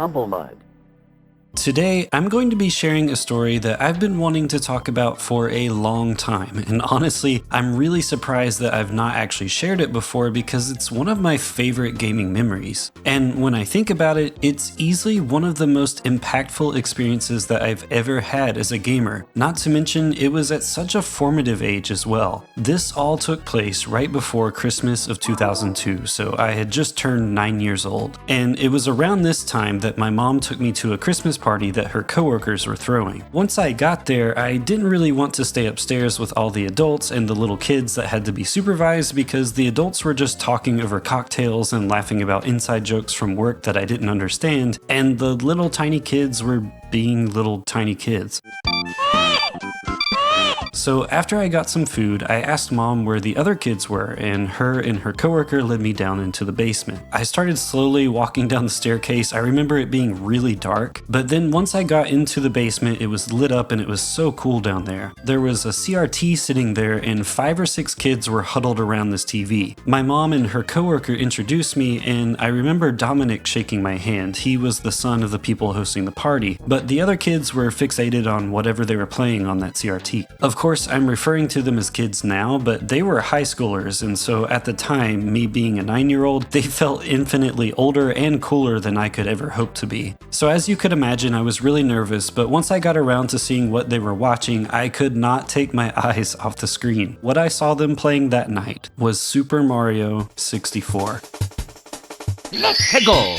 Humblemud. Today, I'm going to be sharing a story that I've been wanting to talk about for a long time, and honestly, I'm really surprised that I've not actually shared it before because it's one of my favorite gaming memories. And when I think about it, it's easily one of the most impactful experiences that I've ever had as a gamer, not to mention it was at such a formative age as well. This all took place right before Christmas of 2002, so I had just turned 9 years old. And it was around this time that my mom took me to a Christmas party that her coworkers were throwing. Once I got there, I didn't really want to stay upstairs with all the adults and the little kids that had to be supervised because the adults were just talking over cocktails and laughing about inside jokes from work that I didn't understand, and the little tiny kids were being little tiny kids. So after I got some food, I asked Mom where the other kids were, and her coworker led me down into the basement. I started slowly walking down the staircase. I remember it being really dark, but then once I got into the basement, it was lit up and it was so cool down there. There was a CRT sitting there and 5 or 6 kids were huddled around this TV. My mom and her coworker introduced me, and I remember Dominic shaking my hand. He was the son of the people hosting the party, but the other kids were fixated on whatever they were playing on that CRT. Of course, I'm referring to them as kids now, but they were high schoolers, and so at the time, me being a 9-year-old, they felt infinitely older and cooler than I could ever hope to be. So as you could imagine, I was really nervous, but once I got around to seeing what they were watching, I could not take my eyes off the screen. What I saw them playing that night was Super Mario 64. Let's go!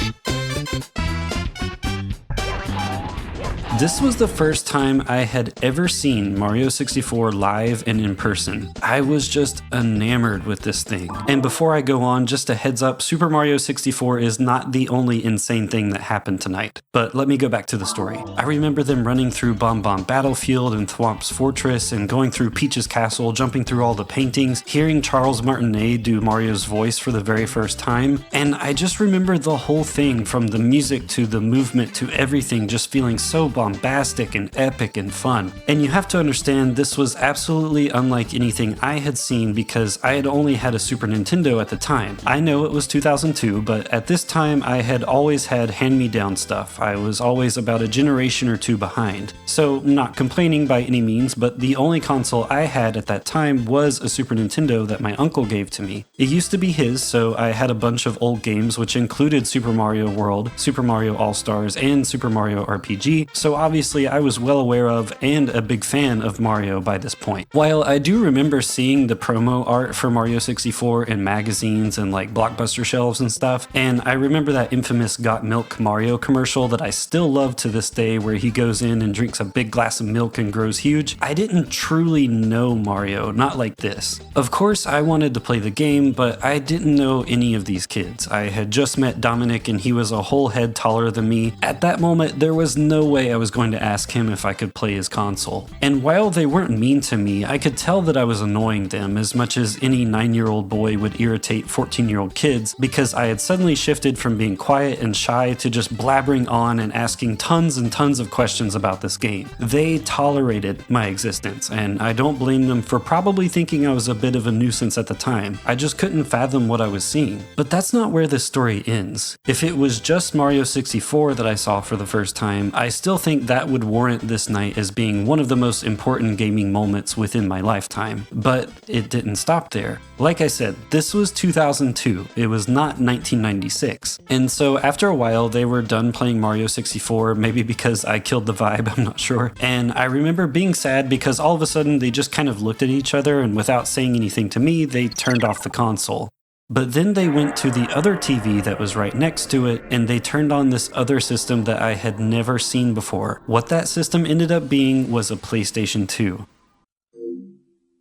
This was the first time I had ever seen Mario 64 live and in person. I was just enamored with this thing. And before I go on, just a heads up, Super Mario 64 is not the only insane thing that happened tonight. But let me go back to the story. I remember them running through Bomb Bomb Battlefield and Thwomp's Fortress and going through Peach's Castle, jumping through all the paintings, hearing Charles Martinet do Mario's voice for the very first time. And I just remember the whole thing, from the music to the movement to everything, just feeling so bombastic and epic and fun. And you have to understand, this was absolutely unlike anything I had seen because I had only had a Super Nintendo at the time. I know it was 2002, but at this time I had always had hand-me-down stuff. I was always about a generation or two behind. So not complaining by any means, but the only console I had at that time was a Super Nintendo that my uncle gave to me. It used to be his, so I had a bunch of old games which included Super Mario World, Super Mario All-Stars, and Super Mario RPG, so obviously I was well aware of and a big fan of Mario by this point. While I do remember seeing the promo art for Mario 64 in magazines and like Blockbuster shelves and stuff, and I remember that infamous Got Milk Mario commercial that I still love to this day where he goes in and drinks a big glass of milk and grows huge, I didn't truly know Mario, not like this. Of course I wanted to play the game, but I didn't know any of these kids. I had just met Dominic and he was a whole head taller than me. At that moment, there was no way I was going to ask him if I could play his console. And while they weren't mean to me, I could tell that I was annoying them as much as any 9-year-old boy would irritate 14-year-old kids, because I had suddenly shifted from being quiet and shy to just blabbering on and asking tons and tons of questions about this game. They tolerated my existence, and I don't blame them for probably thinking I was a bit of a nuisance at the time. I just couldn't fathom what I was seeing. But that's not where this story ends. If it was just Mario 64 that I saw for the first time, I still think that would warrant this night as being one of the most important gaming moments within my lifetime. But it didn't stop there. Like I said, this was 2002. It was not 1996. And so after a while, they were done playing Mario 64, maybe because I killed the vibe, I'm not sure. And I remember being sad because all of a sudden they just kind of looked at each other and without saying anything to me, they turned off the console. But then they went to the other TV that was right next to it, and they turned on this other system that I had never seen before. What that system ended up being was a PlayStation 2.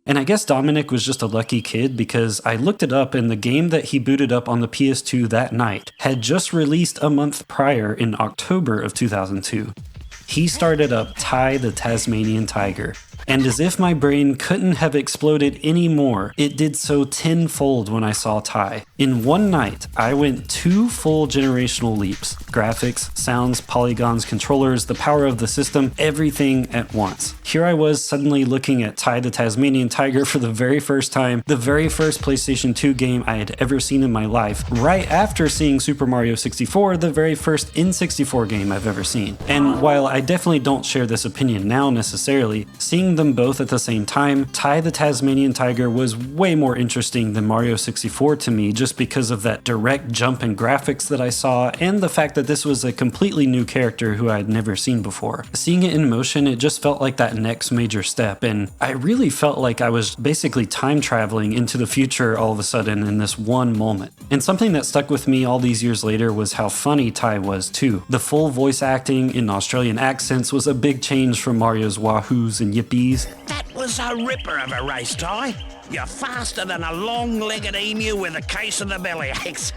And I guess Dominic was just a lucky kid because I looked it up and the game that he booted up on the PS2 that night had just released a month prior in October of 2002. He started up Ty the Tasmanian Tiger. And as if my brain couldn't have exploded any more, it did so tenfold when I saw Ty. In one night, I went 2 full generational leaps. Graphics, sounds, polygons, controllers, the power of the system, everything at once. Here I was suddenly looking at Ty the Tasmanian Tiger for the very first time, the very first PlayStation 2 game I had ever seen in my life, right after seeing Super Mario 64, the very first N64 game I've ever seen. And while I definitely don't share this opinion now necessarily, seeing them both at the same time, Ty the Tasmanian Tiger was way more interesting than Mario 64 to me just because of that direct jump in graphics that I saw and the fact that this was a completely new character who I had never seen before. Seeing it in motion, it just felt like that next major step, and I really felt like I was basically time traveling into the future all of a sudden in this one moment. And something that stuck with me all these years later was how funny Ty was too. The full voice acting in Australian accents was a big change from Mario's wahoos and yippies. That was a ripper of a race, Ty. You're faster than a long-legged emu with a case of the bellyaches.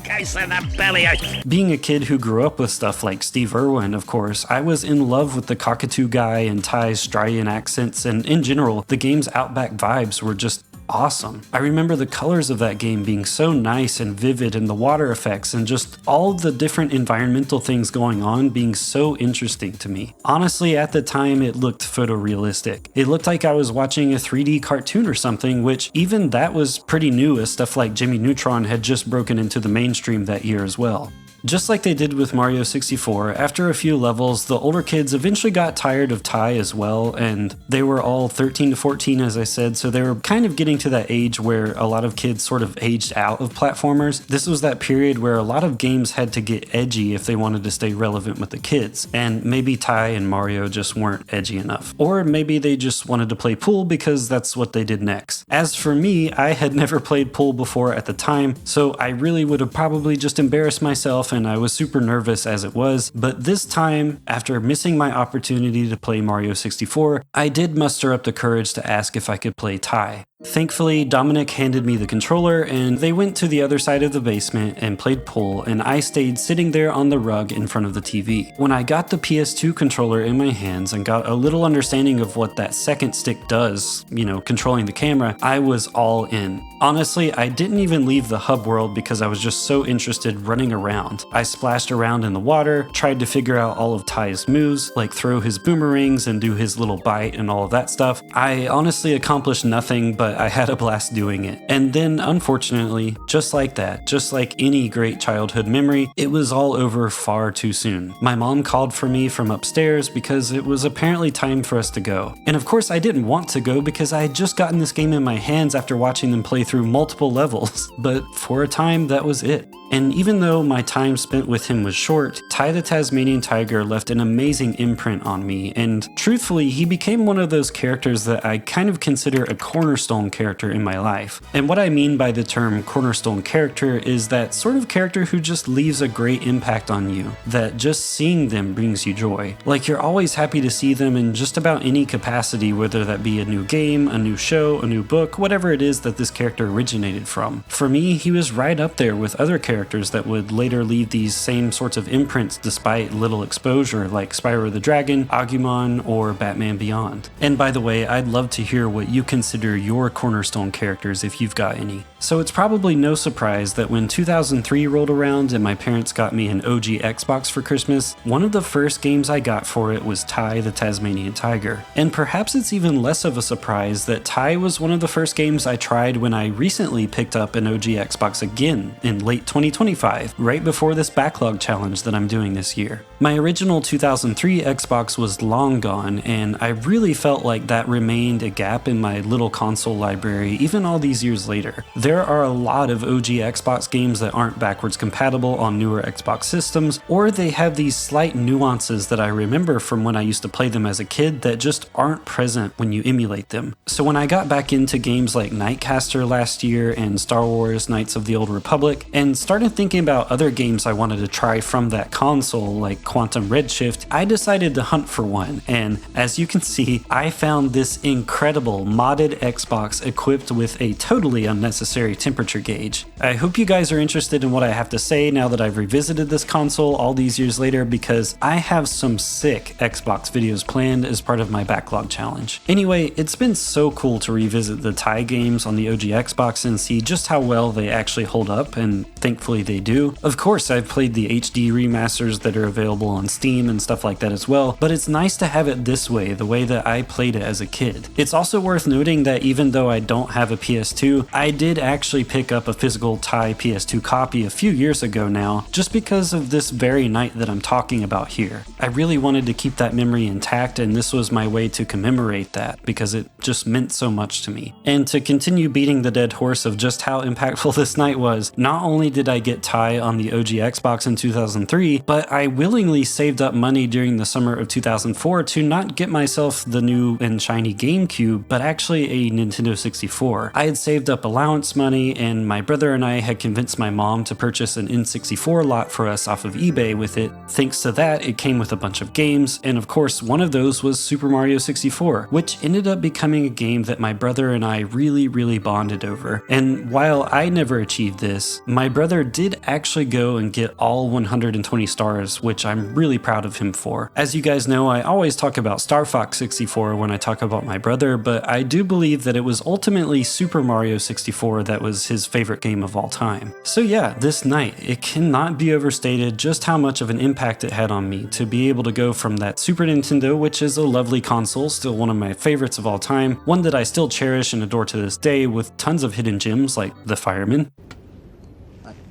Case of the bellyaches. Being a kid who grew up with stuff like Steve Irwin, of course, I was in love with the cockatoo guy and Ty's Australian accents, and in general, the game's Outback vibes were just awesome. I remember the colors of that game being so nice and vivid, and the water effects and just all the different environmental things going on being so interesting to me. Honestly, at the time it looked photorealistic. It looked like I was watching a 3D cartoon or something, which even that was pretty new as stuff like Jimmy Neutron had just broken into the mainstream that year as well. Just like they did with Mario 64, after a few levels, the older kids eventually got tired of Ty as well, and they were all 13 to 14 as I said, so they were kind of getting to that age where a lot of kids sort of aged out of platformers. This was that period where a lot of games had to get edgy if they wanted to stay relevant with the kids, and maybe Ty and Mario just weren't edgy enough. Or maybe they just wanted to play pool because that's what they did next. As for me, I had never played pool before at the time, so I really would have probably just embarrassed myself, and I was super nervous as it was, but this time, after missing my opportunity to play Mario 64, I did muster up the courage to ask if I could play Ty. Thankfully, Dominic handed me the controller and they went to the other side of the basement and played pool, and I stayed sitting there on the rug in front of the TV. When I got the PS2 controller in my hands and got a little understanding of what that second stick does, controlling the camera, I was all in. Honestly, I didn't even leave the hub world because I was just so interested running around. I splashed around in the water, tried to figure out all of Ty's moves, like throw his boomerangs and do his little bite and all of that stuff. I honestly accomplished nothing, but I had a blast doing it. And then, unfortunately, just like that, just like any great childhood memory, it was all over far too soon. My mom called for me from upstairs because it was apparently time for us to go. And of course I didn't want to go because I had just gotten this game in my hands after watching them play through multiple levels. But for a time, that was it. And even though my time spent with him was short, Ty the Tasmanian Tiger left an amazing imprint on me, and truthfully, he became one of those characters that I kind of consider a cornerstone character in my life. And what I mean by the term cornerstone character is that sort of character who just leaves a great impact on you, that just seeing them brings you joy. Like you're always happy to see them in just about any capacity, whether that be a new game, a new show, a new book, whatever it is that this character originated from. For me, he was right up there with other characters that would later leave these same sorts of imprints despite little exposure, like Spyro the Dragon, Agumon, or Batman Beyond. And by the way, I'd love to hear what you consider your cornerstone characters if you've got any. So it's probably no surprise that when 2003 rolled around and my parents got me an OG Xbox for Christmas, one of the first games I got for it was Ty the Tasmanian Tiger. And perhaps it's even less of a surprise that Ty was one of the first games I tried when I recently picked up an OG Xbox again in late 2025, right before this backlog challenge that I'm doing this year. My original 2003 Xbox was long gone, and I really felt like that remained a gap in my little console library even all these years later. There are a lot of OG Xbox games that aren't backwards compatible on newer Xbox systems, or they have these slight nuances that I remember from when I used to play them as a kid that just aren't present when you emulate them. So when I got back into games like Nightcaster last year and Star Wars Knights of the Old Republic, and Star started thinking about other games I wanted to try from that console, like Quantum Redshift, I decided to hunt for one, and as you can see, I found this incredible modded Xbox equipped with a totally unnecessary temperature gauge. I hope you guys are interested in what I have to say now that I've revisited this console all these years later, because I have some sick Xbox videos planned as part of my backlog challenge. Anyway, it's been so cool to revisit the Thai games on the OG Xbox and see just how well they actually hold up, and thankfully they do. Of course, I've played the HD remasters that are available on Steam and stuff like that as well, but it's nice to have it this way, the way that I played it as a kid. It's also worth noting that even though I don't have a PS2, I did actually pick up a physical Thai PS2 copy a few years ago now, just because of this very night that I'm talking about here. I really wanted to keep that memory intact, and this was my way to commemorate that, because it just meant so much to me. And to continue beating the dead horse of just how impactful this night was, not only did I get Thai on the OG Xbox in 2003, but I willingly saved up money during the summer of 2004 to not get myself the new and shiny GameCube, but actually a Nintendo 64. I had saved up allowance money, and my brother and I had convinced my mom to purchase an N64 lot for us off of eBay with it. Thanks to that, it came with a bunch of games, and of course one of those was Super Mario 64, which ended up becoming a game that my brother and I really bonded over. And while I never achieved this, my brother did actually go and get all 120 stars, which I'm really proud of him for. As you guys know, I always talk about Star Fox 64 when I talk about my brother, but I do believe that it was ultimately Super Mario 64 that was his favorite game of all time. So yeah, this night, it cannot be overstated just how much of an impact it had on me to be able to go from that Super Nintendo, which is a lovely console, still one of my favorites of all time, one that I still cherish and adore to this day, with tons of hidden gems like the Fireman.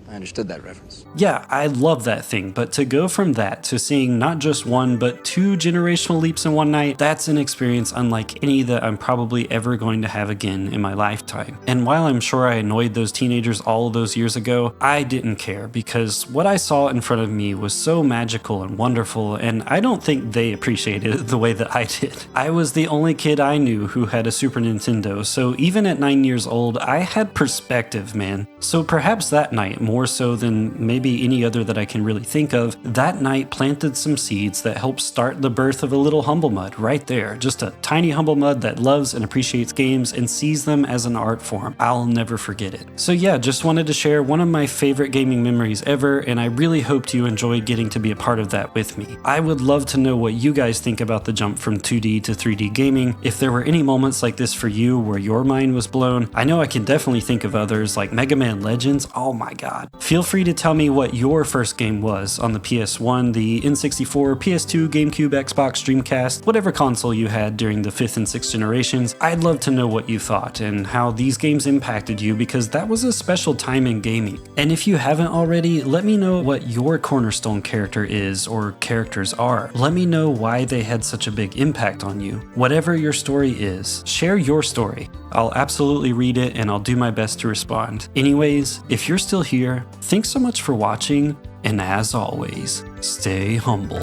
I understood that reference. Yeah, I love that thing, but to go from that to seeing not just one, but two generational leaps in one night, that's an experience unlike any that I'm probably ever going to have again in my lifetime. And while I'm sure I annoyed those teenagers all of those years ago, I didn't care, because what I saw in front of me was so magical and wonderful, and I don't think they appreciated it the way that I did. I was the only kid I knew who had a Super Nintendo, so even at 9 years old, I had perspective, man. So perhaps that night, more so than maybe any other that I can really think of, that night planted some seeds that helped start the birth of a little Humblemud right there. Just a tiny Humblemud that loves and appreciates games and sees them as an art form. I'll never forget it. So yeah, just wanted to share one of my favorite gaming memories ever, and I really hoped you enjoyed getting to be a part of that with me. I would love to know what you guys think about the jump from 2D to 3D gaming. If there were any moments like this for you where your mind was blown, I know I can definitely think of others like Mega Man Legends. Oh my god. Feel free to tell me what your first game was on the PS1, the N64, PS2, GameCube, Xbox, Dreamcast, whatever console you had during the 5th and 6th generations. I'd love to know what you thought and how these games impacted you, because that was a special time in gaming. And if you haven't already, let me know what your Cornerstone character is or characters are. Let me know why they had such a big impact on you. Whatever your story is, share your story. I'll absolutely read it and I'll do my best to respond. Anyways, if you're still here, thanks so much for watching, and as always, stay humble.